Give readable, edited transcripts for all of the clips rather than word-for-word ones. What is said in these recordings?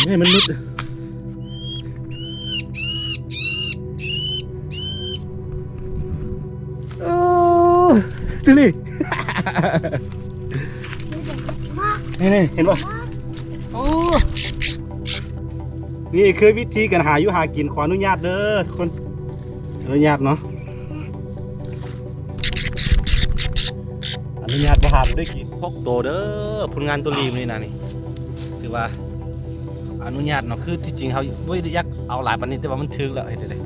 ให้มันมืดโอ้ตุลี่นี่เห็นป่ะโอ้นี่คือวิธีการหาอยู่หากินขออนุญาตเด้อทุกคนอนุญาตเนาะอนุญาตประหารด้วยกินพกโตเด้อผลงานตัวรีมนี่นะนี่คือว่าอนุญาตเนาะคือที่จริงเขาไม่ได้ยักเอาหลายปันนี้แต่ว่ามันถึกแล้วเห็นไหม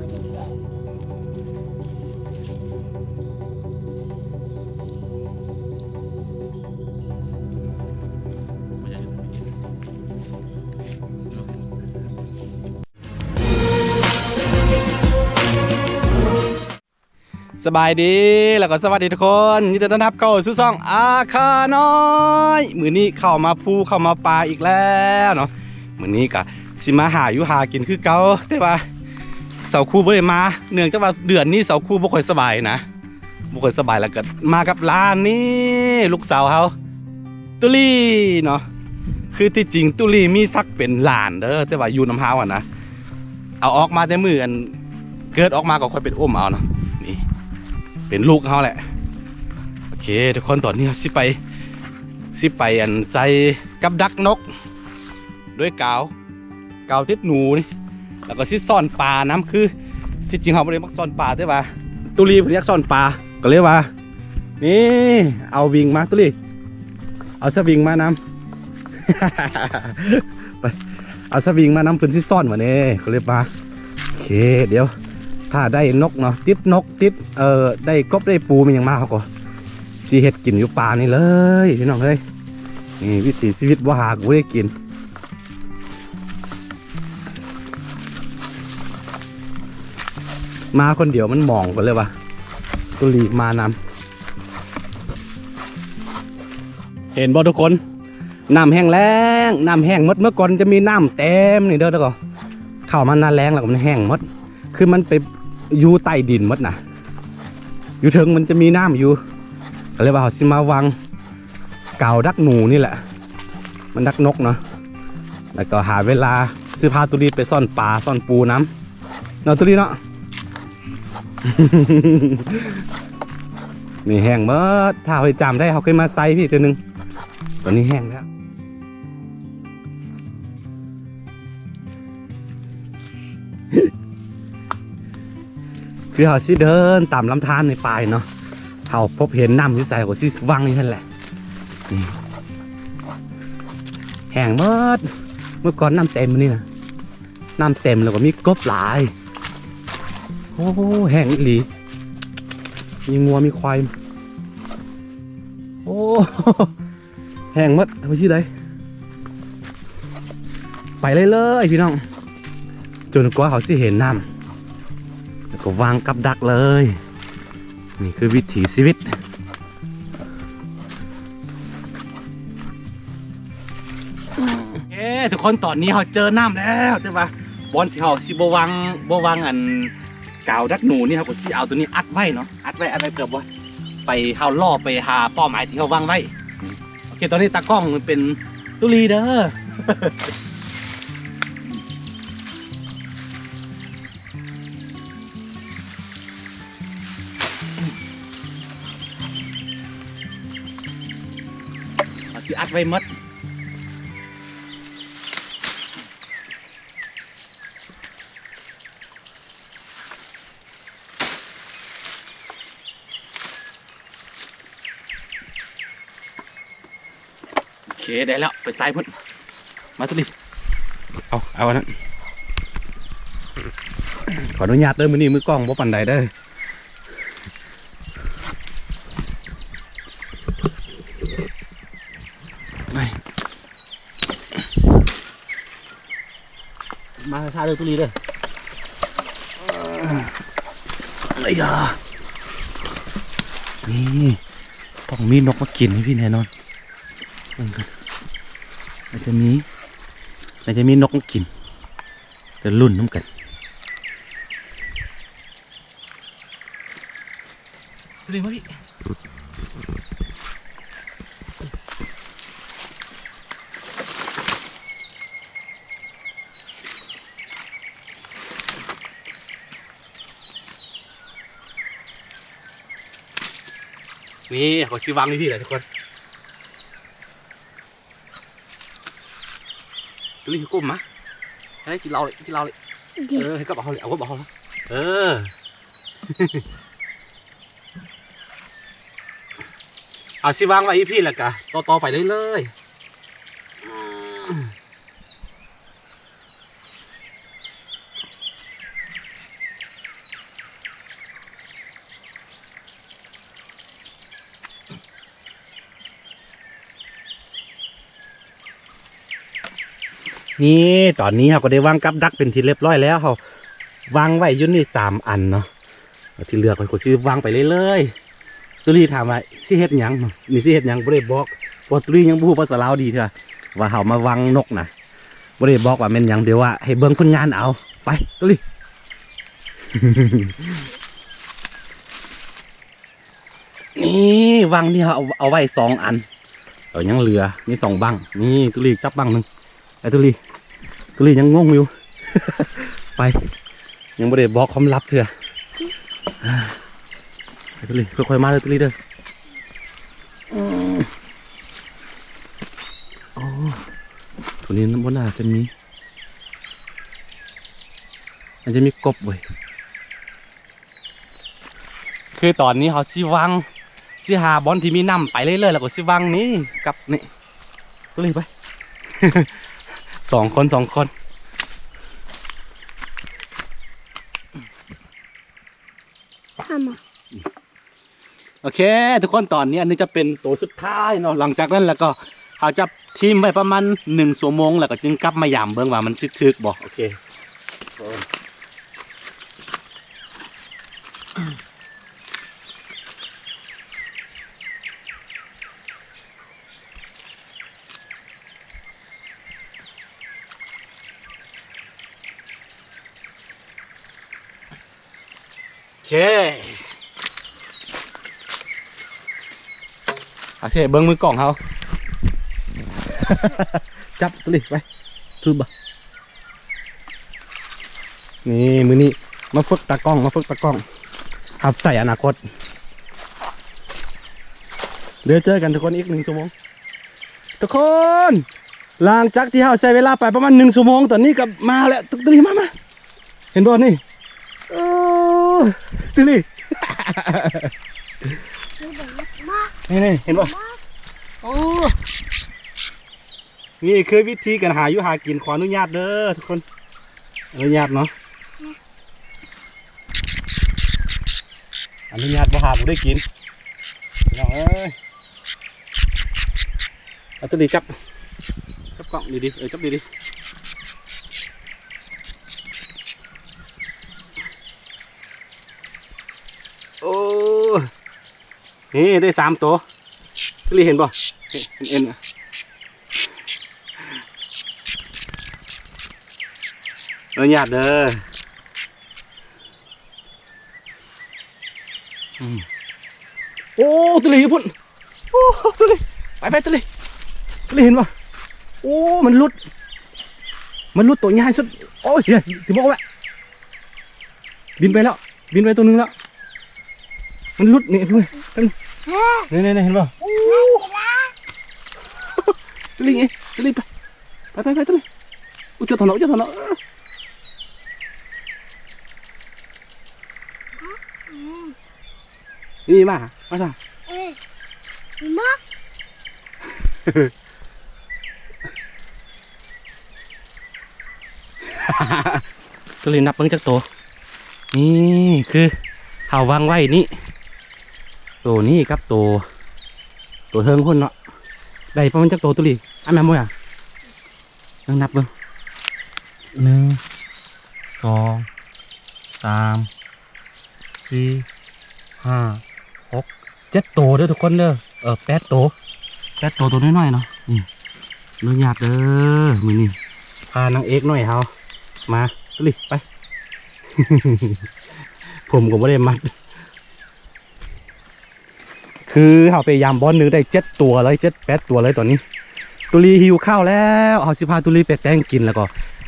สบายดีแล้วก็สวัสดีทุกคนยินดีต้อนรับเข้าสู่ช่องอาคาน้อยมื้อนี้เข้ามาภูเข้ามาปลาอีกแล้วเนาะมื้อนี้ก็สิมาหาอยู่หากินคือเก่าแต่ว่าเสาคู่บ่ได้มาเนื่องจากว่าเดือนนี้เสาคู่บ่ค่อยสบายนะบ่ค่อยสบายแล้วก็มากับร้านนี้ลูกสาวเขาตุลี่เนาะคือที่จริงตุลี่มีซักเป็นหลานเด้อแต่ว่าอยู่น้ำเฮาอ่ะนะเอาออกมาแต่มื้ออันเกิดออกมาก็ค่อยเป็นอุ้มเอาเนาะนี่เป็นลูกเขาแหละโอเคทุกคนตอนนี้สิไปอันใส่กับดักนกด้วยกาวติดหนูนี่แล้วก็สิซ่อนปลาน้ำคือที่จริงเขาไม่ได้มักซ่อนปลาแต่ว่าตุลีเพิ่นอยากซ่อนปลาก็เลยว่านี่เอาวิงมาตุลีเอาสวิงมานำ ไปเอาสวิงมานำเพิ่นสิซ่อนมาเนี่ยก็เลยมาโอเคเดี๋ยวถ้าได้นกเนาะติดนกติดได้กบได้ปูมันยังมาเขาก็สีเห็ดกินอยู่ป่านี่เลยพี่น้องเฮ้ยนี่วิถีชีวิตว่าหากูได้กินมาคนเดียวมันมองกันเลยว่ะตุลีมานำเห็นบ่ทุกคนน้ำแห้งแล้งน้ำแห้งมดเมื่อก่อนจะมีน้ำเต็มนี่เด้อแล้วก็เข้ามาหน้าแรงแล้วก็มันแห้งมดคือมันไปอยู่ใต้ดินมดนะอยู่ถึงมันจะมีน้ำอยู่ก็เลยว่าเขาสิมาวางเก่าดักหนูนี่แหละมันดักนกเนาะแล้วก็หาเวลาซื้อพาตุลีไปซ่อนปลาซ่อนปูน้ำเนาะตุลีเนาะ นี่แห้งเมื่อถ้าไปจำได้เขาเคยมาไซพี่ตัวนึงตอนนี้แห้งแล้วคือเขาสิเดินตามลำธารในป่าเนาะเขาพบเห็นน้ำที่ใสกว่าสิวังนี่นั่นแหละแห้งเมื่อก่อนน้ำเต็มนี่นะน้ำเต็มแล้วก็มีกบหลายโอ้แห้งอีหลีมีงัวมีควายโอ้แห้งมดเอาไปที่ใดไปเลยพี่น้องจนกว่าเขาสิเห็นน้ำแล้วก็วางกับดักเลยนี่คือวิถีชีวิตทุกคนตอนนี้เขาเจอน้ำแล้วแต่ว่าบอลที่เขาสิบวังอันกาวดักหนูนี่เขาก็สิเอาตัวนี้อัดไว้เนาะอัดไว้เกือบว่าไปเขาล่อไปหาเป้าหมายที่เขาวางไว้โอเคตอนนี้ตากล้องมันเป็นตุลีเด้อ สิอัดไว้หมดโอเคได้แล้วไปใส่พุ่นมาตุลีเอาอันนั้นขออนุญาตเด้อมือนี้มือกล้องบ่ปันใดเด้อมาซาเลยตุลีเด้อไอ้ยานี่ต้องมีนกมากินให้พี่แน่นอนอาจจะมีนกมากินจะรุ่นน้ำกันตุลีมาพี่ นี่เขาซื้อวางนี่พี่เลยทุกคนตัวนี้กุ้มมะให้กินเราเลยให้ก็บอกเขาเลยเอาก็บอกเขาเอาซื้อวางไว้พี่แหละกะต่อไปได้เลยนี่ตอนนี้เราก็ได้วางกับดักเป็นที่เรียบร้อยแล้วเขาวางไว้ยุ่นนี่3 อันเนาะที่เหลือก็ซื้อวางไปเรื่อยๆตุลีถามว่าสิเฮ็ดหยังนี่สิเฮ็ดหยังบ่ได้บอกว่าตุลียังบ่ฮู้ภาษาลาวดีเถอะว่าเขามาวางนกนะบ่ได้บอกว่าแม่นหยังเดี๋ยวว่าให้เบิ่งผลงานเอาไปตุลี นี่วางนี่เอาไว้2 อันยังเหลือนี่2 บังนี่ตุลีจับบังนึงไอ้ตุลียังงงอยู่ ไปยังไม่ได้บอกความลับเถอะไอ้ตุลีค่อยๆมาเลยตุลีเด้อโอ้ตัวนี้น้ำบนน่าจะมีมันจะมีกบเว้ยคือตอนนี้เขาสิวังสิหาบอลที่มีน้ำไปเรื่อยๆแล้วก็สิวังนี่กับนี่ตุลีไป 2 คนโอเคทุกคนตอนนี้อันนี้จะเป็นตัวสุดท้ายเนาะหลังจากนั้นแล้วก็เขาจะทีมไปประมาณ1 ชั่วโมงแล้วก็จึงกลับมายามเบิ่งว่ามันทึกบ่โอเคโอเคเบิ้งมือกล่องเขา จับตัวนี้ไปทุบบ่นี่มือนี้มาฝึกตากล้องครับใส่อนาคตเดี๋ยวเจอกันทุกคนอีก1 ชั่วโมงทุกคนหลังจากที่เราใช้เวลาไปประมาณ1 ชั่วโมงตอนนี้กับมาแล้วตัวนี้มาเห็นบ่นี่ตัวนี้ นี่เห็นป่ะโอ้นี่คือวิธีการหาอยู่หากินขออนุญาตเด้อทุกคนอนุญาตเนาะอนุญาตบ่หาบ่ได้กินน้องเอ้ยเอาตัวนี้จับกล่องดีจับดีโอ้นี่ได้3 ตัวตุลีเห็นป่ะเห็นอนุญาตเด้อโอ้ตุลีพุ่นโอ้ตุลีไปตุลีเห็นป่ะโอ้มันลุดตัวใหญ่สุดโอ้ยถึงบอกว่าบินไปตัวนึงแล้วมันลุดนี่เพื่อนนี่เห็นป่ะตุลีไปตุลีอุ้ยจุดถนนนี่มาจ้ะมาตุลีนับเพิ่งจากตัวนี่คือเขาวางไว้นี่ตัวนี้ครับตัวเทิงพุ่นเนาะได้ประมาณจากตัวตุลีอันแม่มวยนับเบิ่ง1 2 3 4 5 6 7 ตัวเด้อทุกคนเด้อ8 ตัวน้อยๆเนาะอนุญาตเด้อมือนี่พานางเอกหน่อยเฮามาตุลีไป ผมก็ไม่ได้มัดคือเขาไปยามบอลนึงได้7 ตัวเลย8 ตัวเลยตอนนี้ตุลีหิวข้าวแล้วเอาสิพาตุลีไปแตงกินแล้วก็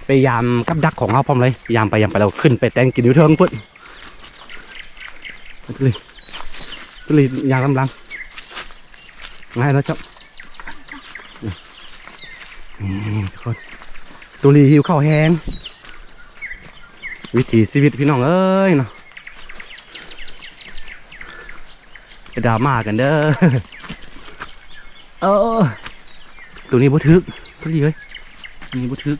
ไปยามกับดักของเขาพร้อมเลยยามไปเราขึ้นไปแตงกินอยู่เทิงพุ่นตุลียางลำลัง ง่ายแล้วจ้ะนี่ทุกคนตุลีหิวข้าวแห้งวิถีชีวิตพี่น้องเอ้ยเนาะจะดราม่ากันเด้อตัวนี้บ่ทึกตุลีเอ้ยนี่บ่ทึก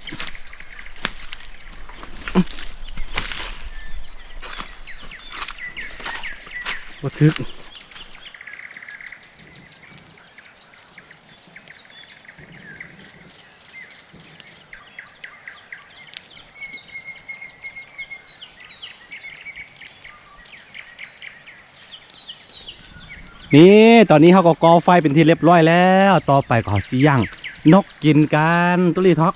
บ่ทึกนี่ตอนนี้เขาก็ก่อไฟเป็นที่เรียบร้อยแล้วต่อไปก็สิย่างนกกินกันตุลีท็อก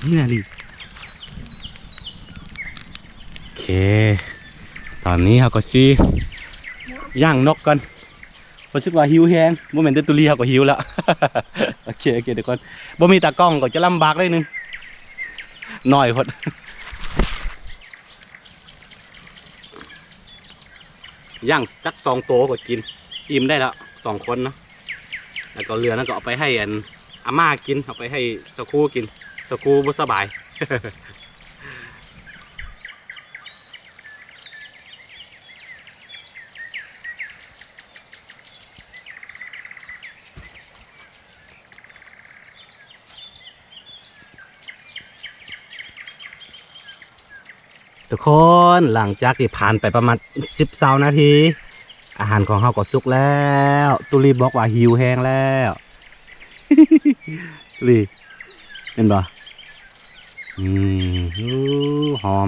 นี่นะดิโอเคตอนนี้เขาก็สิย่างนกกันรู้สึกว่าหิวแฮงโมเมนต์ตุลีเขาก็หิวแล้ว โอเคเดี๋ยวก่อนบ่มีตากล้องก็จะลำบากเลยนึงหน่อยพอดย่างจัก2 โตก็กินอิ่มได้แล้ว2 คนเนาะแล้วก็เรือนั่นก็เอาไปให้อาม่ากินเอาไปให้สกูกินสกูบ่สบาย ทุกคนหลังจากที่ผ่านไปประมาณ10 นาทีอาหารของเราก็สุกแล้วตุลีบอกว่าหิวแห้งแล้ว ตุลีเห็นบ่หอม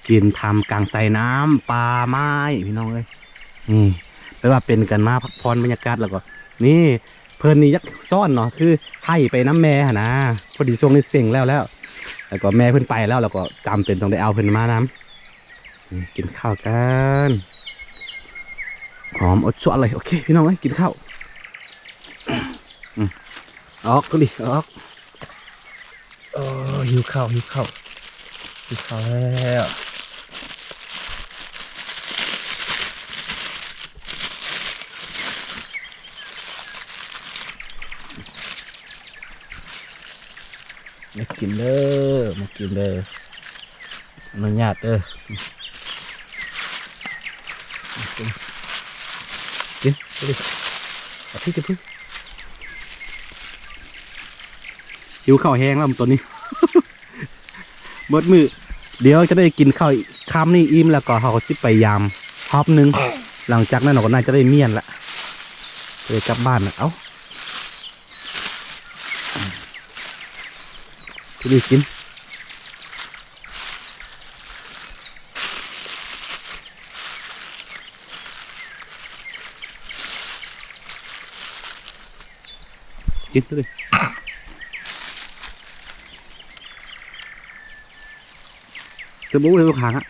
กินทำกลางใส่น้ำปลาไม้พี่น้องเอ้ยนี่แปลว่าเป็นกันมาพักผ่อนบรรยากาศแล้วก็นี่เพลินนี่ยักซ่อนเนาะคือให้ไปน้ำแม่หนะพอดีช่วงนี้เซ็งแล้วก็แม่เพิ่นไปแล้วก็จำเป็นต้องได้เอาเพิ่นมาน้ำกินข้าวกันหอมอดชั่วเลยโอเคพี่น้องเอ้ยกินข้าวออกก็ดิออกหิวข้าวแล้วมากินเด้ออนุญาตเด้อกินไปดิเอาพี่จะพึ่งหิวข้าวแห้งแล้วตัวนี้ หมดมือเดี๋ยวจะได้กินข้าวคำนี้อิ่มแล้วก็เขาก็สิไปยามฮอบนึงหลังจากนั้นเราก็น่าจะได้เมียนละเลยกลับบ้านนะเอ้าพี่ดีกินเลยจะบู๊ให้ลูกค้างอ่ะ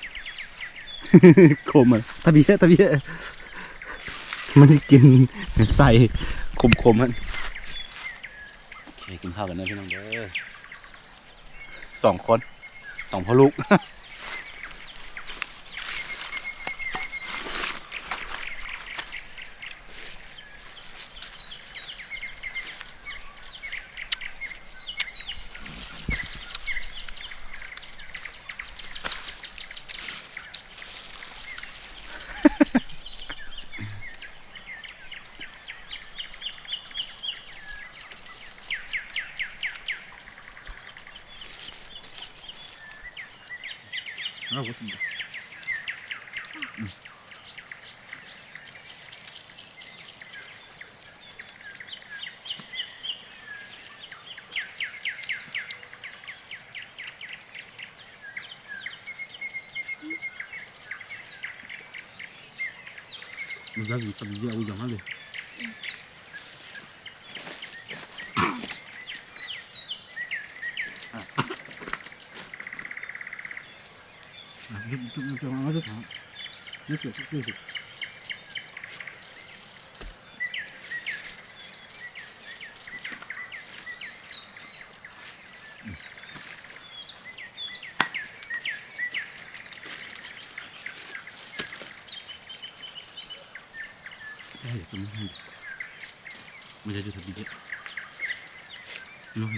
ขมอ่ะตะเบียมันกินใส่ขมมันโอเคกินข้าวกันนะพี่น้องเด้อ2 คน2 พ่อลูก เอาไปกินมันจะมีคนเยอะอย่างนั้นเลยจะมาจะถามนี่เกิดที่สุด ใช่ตรงนี้มันจะอยู่ทางนี้น้อง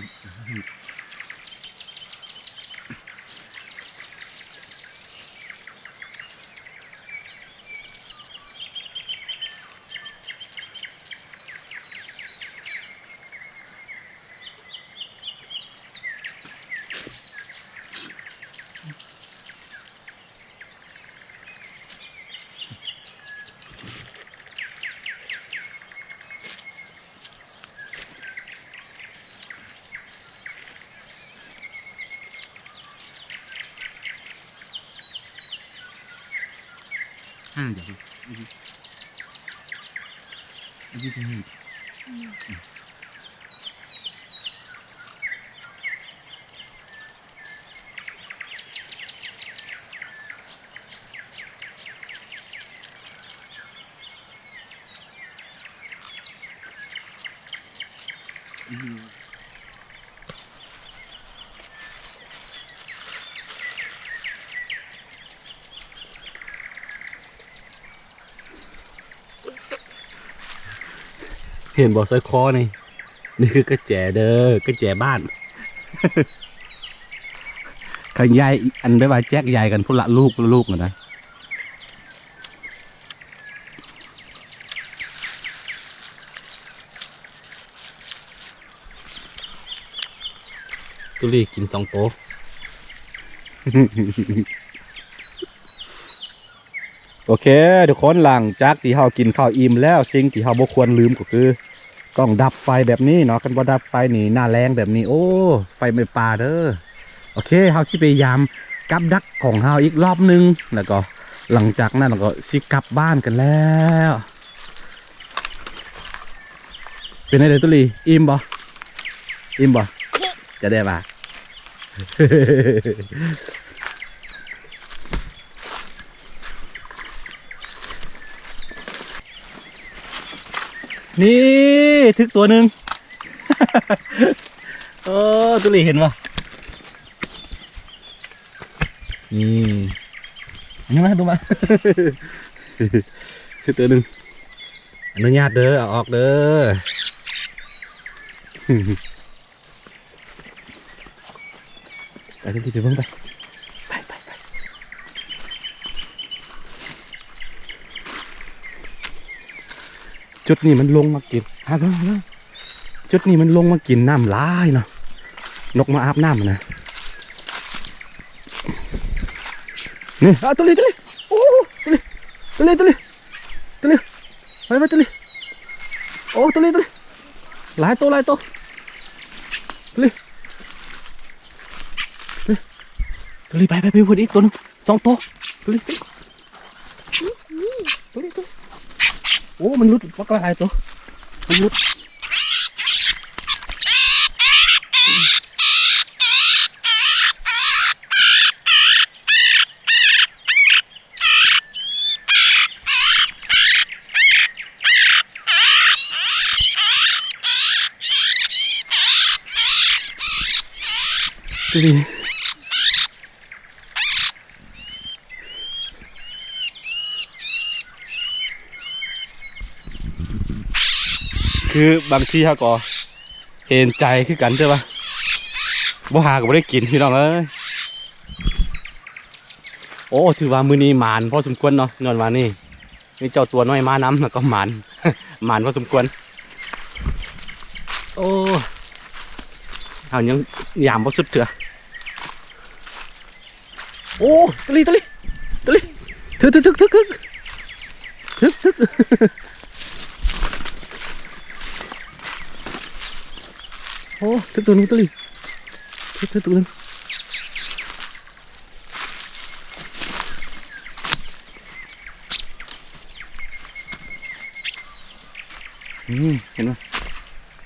ห้างเดี๋ยวอันนี้เป็นห้างเห็นบอกสร้อยคอนี่นี่คือกระแจเด้อกระแจบ้านขยายอันไปว่าแจ๊กใหญ่กันพุ่นละลูกนะตุลีกิน2 โต๊ะ โอเคทุกคนหลังจากที่เรากินข้าวอิ่มแล้วสิ่งที่เราบ่ควรลืมก็คือต้องดับไฟแบบนี้เนาะกันบ่ดับไฟนี่หน้าแรงแบบนี้โอ้ไฟไม่ป่าเด้อโอเคเราสิพยายามกับดักของเราอีกรอบนึงแล้วก็หลังจากนั้นเราก็สิกลับบ้านกันแล้วเป็นไงเด้อตุลีอิ่มบ่จะได้ป่ะ นี่ทึกตัวหนึ่ง ตุลีเห็นป่ะนี่มาดูมา ทึกตัวหนึ่งอนุญาตเด้อเอาออกเด้อ ไปตุลีไปเบิ่งไปจุดนี้มันลงมากินจุดนี้มันลงมากินน้ำลายเนาะนกมาอาบน้ำนะนี่ตุลีโอ้ตุลีไปตุลีโอ้ตุลีหลายตัวตุลีไปพูดอีกตัวนึง2 ตัวตุลีโอ้มันรุดปักลายตัวมันรุดดูดิคือบางทีเขาก็เห็นใจคือกันใช่ปะบ่หาก็บ่ได้กินพี่น้องเอ้ยโอ้ถือว่ามือนี้หมานพอสมควรเนาะนอนมานี่เจ้าตัวน้อยมาน้ำแล้วก็หมาน หมานพอสมควรโอ้เอายังยามบ่สุดเถอะโอ้ตุลีทึกโอ้ทึกตัวนึงตุลีทึกตัวนึงเห็นไหม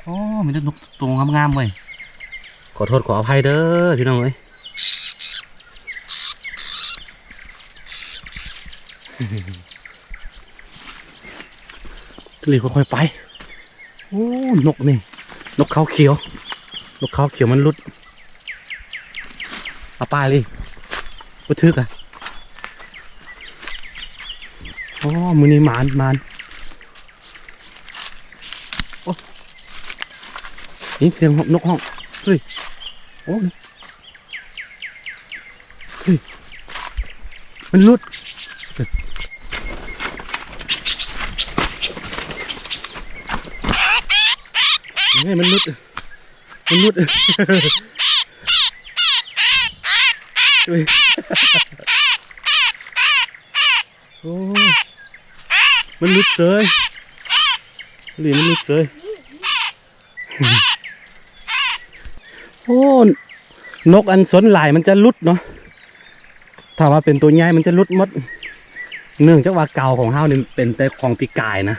โอ้มีแต่นกตัวงามๆเว้ยขอโทษขออภัยเด้อพี่น้องเอ้ยตุลีค่อยๆไปโอ้นกนี่นกเขาเขียวนกเขาเขียวมันรุดเอาปลาเลยก็ทึกอ่ะโอ้มือนี้มาน นี่เสียงนกห้องเฮ้ยโอ้เฮ้ยมันรุดนี่มันรุดมันรุดโอ้มันรุดเสยหรือมันรุดเสยโอ้นกอันสนหลายมันจะรุดเนาะถ้าว่าเป็นตัวใหญ่มันจะรุดหมดเนื่องจากว่าเก่าของเฮานี่เป็นแต่ของปีกายนะ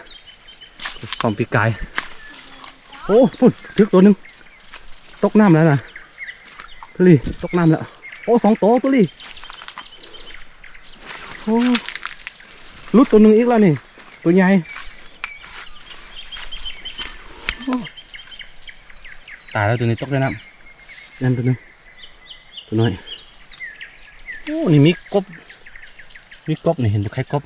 ของปีกายโอ้พุ่นถึกตัวหนึ่งตกน้ำแล้วนะตุลีตกน้ำแล้วโอ้2 ตัวตุลีโอ้รุดตัวหนึ่งอีกแล้วนี่ตัวใหญ่ตายแล้วตัวนี้ตกได้น้ำนั่นตัวหนึ่งตัวน้อยโอ้นี่มีกบนี่เห็นตัวไข่กบ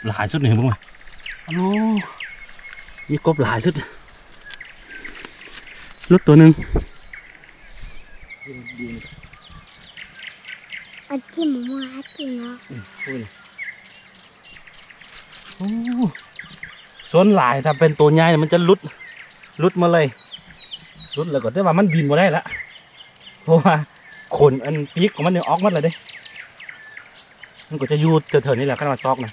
หลายสุดนี่เห็นบ้างไหมฮัลโหลมีกบหลายสุดรุดตัวหนึ่งอาจิมมัวอาจิมเนาะโอ้ส่วนหลายถ้าเป็นตัวใหญ่มันจะรุดมาเลยรุดแล้วก็แต่ว่ามันบินมาได้ละเพราะว่าขนอันปีกของมันเนี่ยออกมัดเลยเด้มันก็จะยูเถิดๆนี่แหละขนาดซอกนะ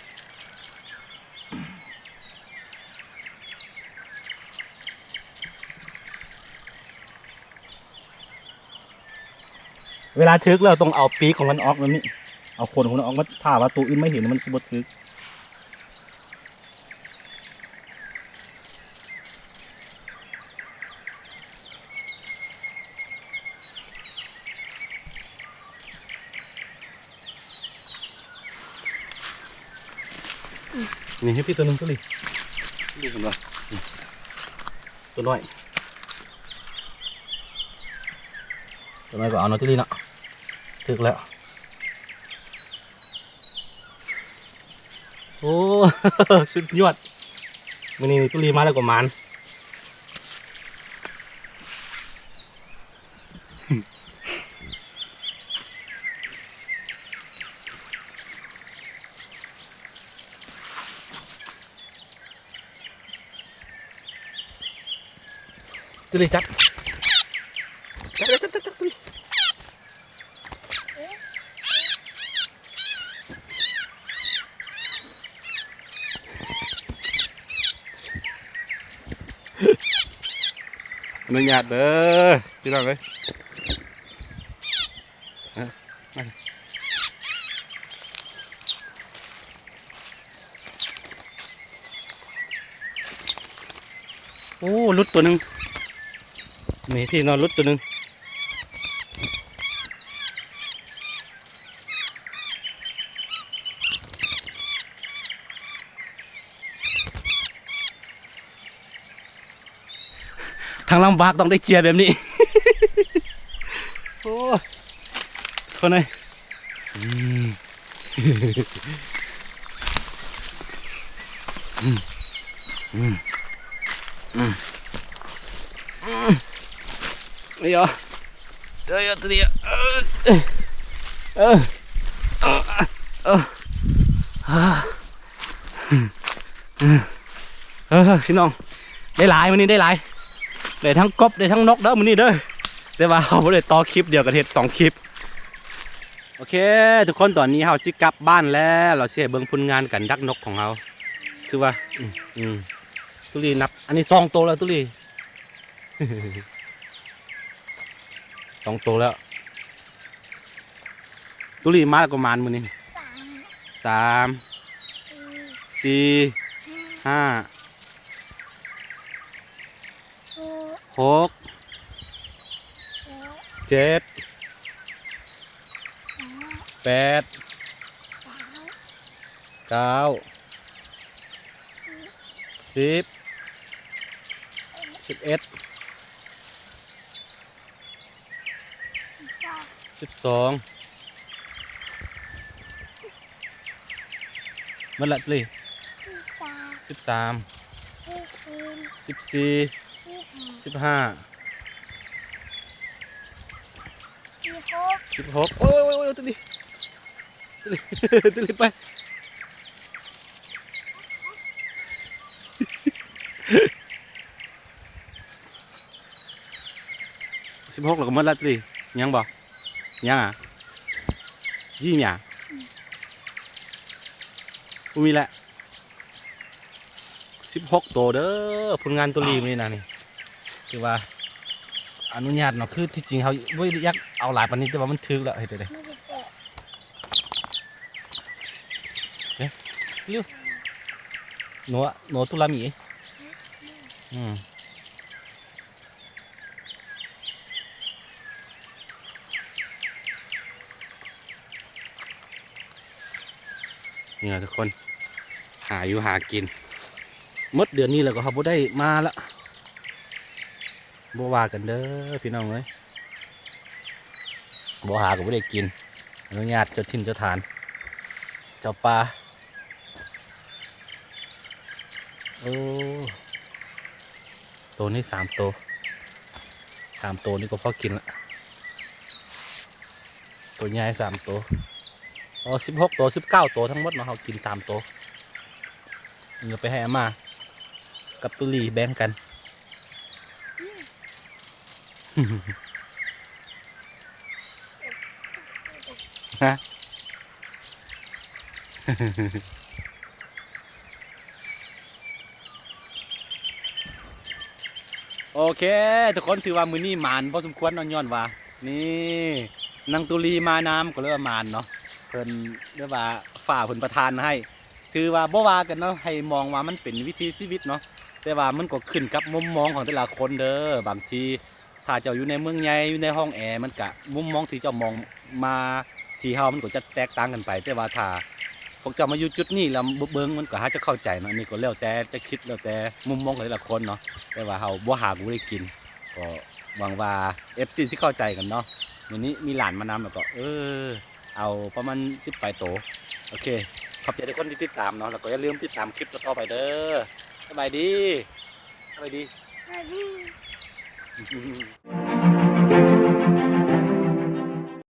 เวลาทึกเราต้องเอาปีกของมันออกแล้วนี่เอาขนของมันออกมาถ้าว่าตัวอื่นไม่เห็นมันสบทึกนี่ให้พี่ตัวนึงตัวนี้ดูกันว่าตัวน้อยก็เอาหน่อยตัวนี้นะถึกแล้วโอ้ สุดยอดวันนี้ตุลีมาแล้วกว่ามันตุลีจับตุลีอนุญาตเด้อพี่น้องเลยโอ้ลุดตัวหนึ่งมีที่นอนลุดตัวหนึ่งทางลำบากต้องได้เจียแบบนี้ โอ้คนไหนนี่เหรอเดี๋ยวตัวนี้พี่น้องได้หลายวันนี้ได้หลายได้ทั้งกบได้ทั้งนกเด้อมื้อนี้เด้อแต่ว่าเขาบ่ได้ต่อคลิปเดียวกันเฮ็ด2 คลิปโอเคทุกคนตอนนี้เราสิกลับบ้านแล้วเราสิเบิ่งผลงานกันดักนกของเราคือว่าตุลีนับอันนี้2 ตัวแล้วตุลี 2 ตัวแล้วตุลีมาแล้วก็มานมื้อนี้3 4 5 6 7 8 9 10 11 12มันละเลย13 14 15 16โอ้ยตัวนี้ตัวนี้ไป16แล้วก็หมดแล้วตัวนี้ยังบ่ยังอ่ะยี่หยังมีแหละ16ตัวเด้อผลงานตัวรีมนี่นะนี่คือว่าอนุญาตเนาะคือที่จริงเขาไม่ได้อยากเอาหลายปานนี้แต่ว่ามันถึกแล้วเฮ้ยเดี๋ยวเร็วหนูตุลามีนี่แหละทุกคนหาอยู่หากินหมดเดือนนี้แล้วก็เขาบ่ได้มาละบ่ว่ากันเด้อพี่น้องเอ้ยบ่หาก็บ่ได้กินอนุญาตเจ้าถิ่นเจ้าฐานเจ้าป่าโอ้ตัวนี้3 ตัว3 ตัวนี่ก็พอกินละตัวใหญ่3 ตัวอ๋อ16 ตัว19 ตัวทั้งหมดเนาะเขากิน3 ตัวเดี๋ยวไปให้อาม่ากับตุลีแบ่งกัน ฮะ โอเคทุกคนถือว่ามือนี้หมานพอสมควรเนอนย้อนว่านี่นางตุลีมาน้ำก็เรียกว่าหมานเนาะเพิ่นเรียกว่าฝ่าเพิ่นประทานให้ถือว่าบ่ว่ากันเนาะให้มองว่ามันเป็นวิถีชีวิตเนาะแต่ว่ามันก็ขึ้นกับมุมมองของแต่ละคนเด้อบางทีถ้าเจ้าอยู่ในเมืองใหญ่อยู่ในห้องแอร์มันก็มุมมองที่เจ้ามองมาที่เฮามันก็จะแตกต่างกันไปแต่ว่าถ้าพวกเจ้ามาอยู่จุดนี้แล้วเบิ่งมันก็หาจะเข้าใจเนาะอันนี่ก็แล้วแต่จะคิดแล้วแต่มุมมองของแต่ละคนเนาะแต่ว่าเฮาบ่หาบ่ได้กินก็หวังว่า FC สิเข้าใจกันเนาะวันนี้มีหลานมานำแล้วก็เอาประมาณ10ปลายโตโอเคขอบใจทุกคนที่ติดตามเนาะแล้วก็อย่าลืมติดตามคลิปต่อๆไปเด้อสบายดีสบายดี สวัสดี Mm-hmm.